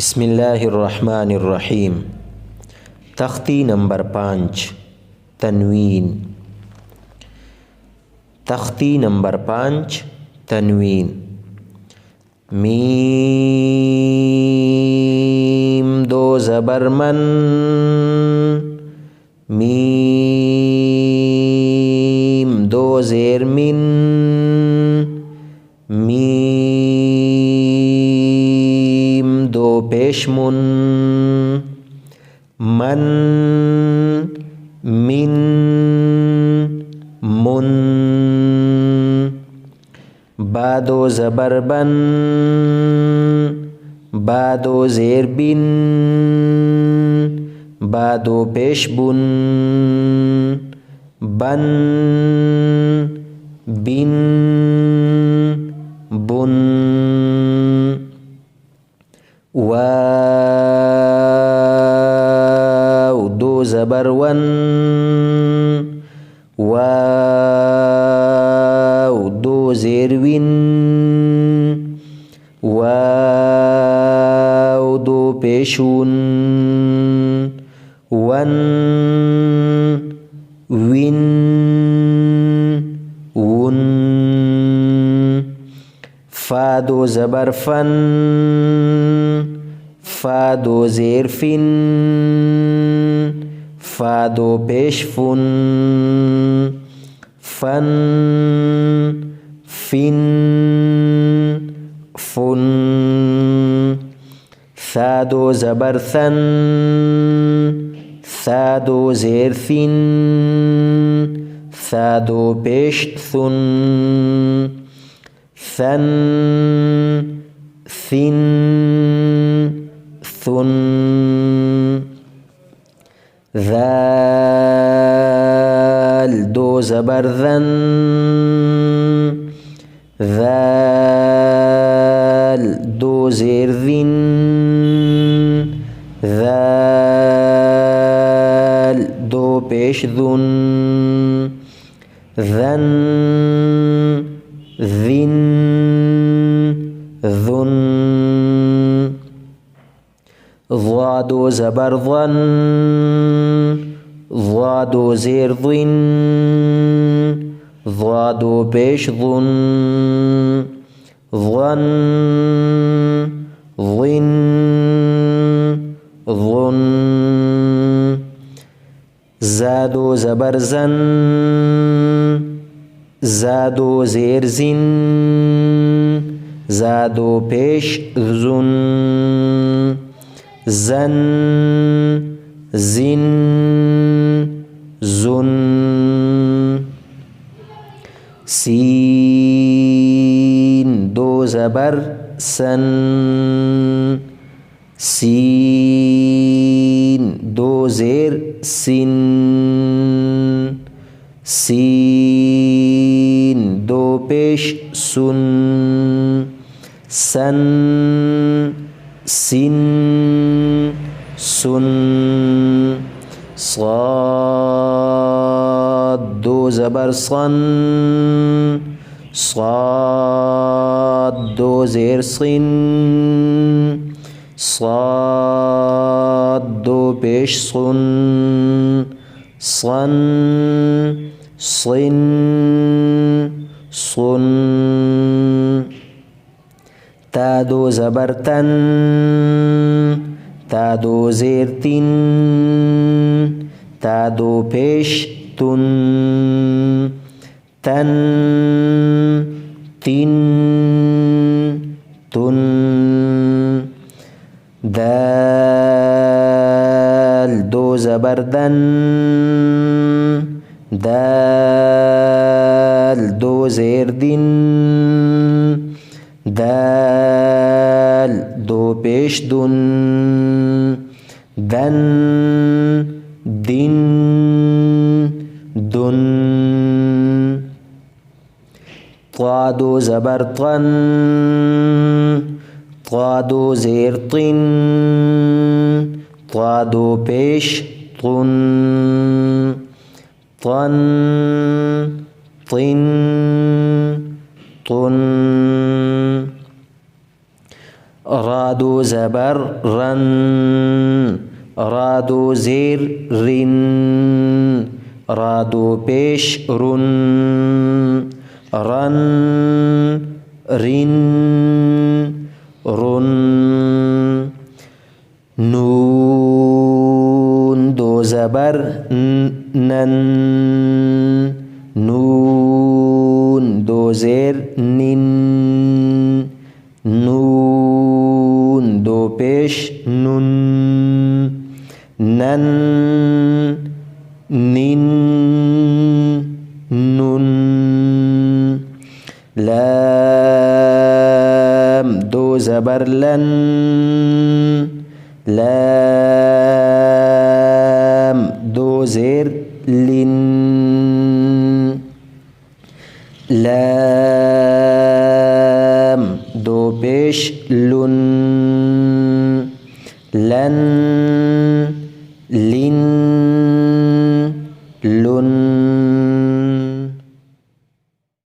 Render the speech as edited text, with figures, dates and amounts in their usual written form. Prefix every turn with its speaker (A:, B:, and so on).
A: बिस्मिल्लाहिर्रहमानिर्रहीम। तख्ती नंबर 5 तनवीन। तख्ती नंबर 5 तनवीन। मीम दो ज़बर मन, मीम दो ज़ेर मिन, मीम दो पेश मुन, मन मिन मुन। बा दो ज़बर बन, बा दो ज़ेर बिन, बा दो पेश बुन, बन बिन बुन। वाव दो ज़बर वन, वाव दो ज़ेर विन, वाव दो पेशुन, वन विन वुन। फा दो ज़बर फन, फा दो ज़ेर फिन, फा दो पेश फुन, फन फिन फुन। सा दो ज़बर सन, सा दो ज़ेर सिन, सा दो पेश सुन, सन सिन सुन। ज़ाल दो ज़बर ज़न, ज़ाल दो ज़ेर ज़िन, ज़ाल दो पेश ज़ुन, ज़न ज़िन ज़ुन। ज़ा दो ज़बर ज़न, ज़ा दो ज़ेर ज़िन, ज़ा दो पेश ज़ुन, ज़न ज़िन ज़ुन। ज़ा दो ज़बर ज़न, ज़ा दो ज़ेर ज़िन, ज़ा दो पेश ज़ुन, ज़न ज़िन ज़ुन। सीन दो ज़बर सन, सीन दो ज़ेर सिन, सीन दो पेश सुन, सन सिन सुन। स्वाद दो ज़बर सन, स्वाद दो ज़ेर सिन, स्वाद दो पेश सुन, सन सिन सुन। ता दो ज़बर तन, ता दो ज़ेर तिन, ता दो पेश तुन, तन तिन तुन। दाल दो ज़बर दन, दाल दो ज़ेर दिन, दाल दो पेश दुन, दन दिन दुन। ता दो ज़बर तन, ता दो ज़ेर तिन, ता दो पेश तुन, तन तिन तुन। Ra do zabar ran. Ra do zir rin. Ra do pesh run. Ran rin run. Nun do zabar nan. Nun do zir nin. Nun do pesh nun. Nan nin nun. Lam do zabar lan. Lam do zir lin. Lam do pesh lun. Lan lin lun.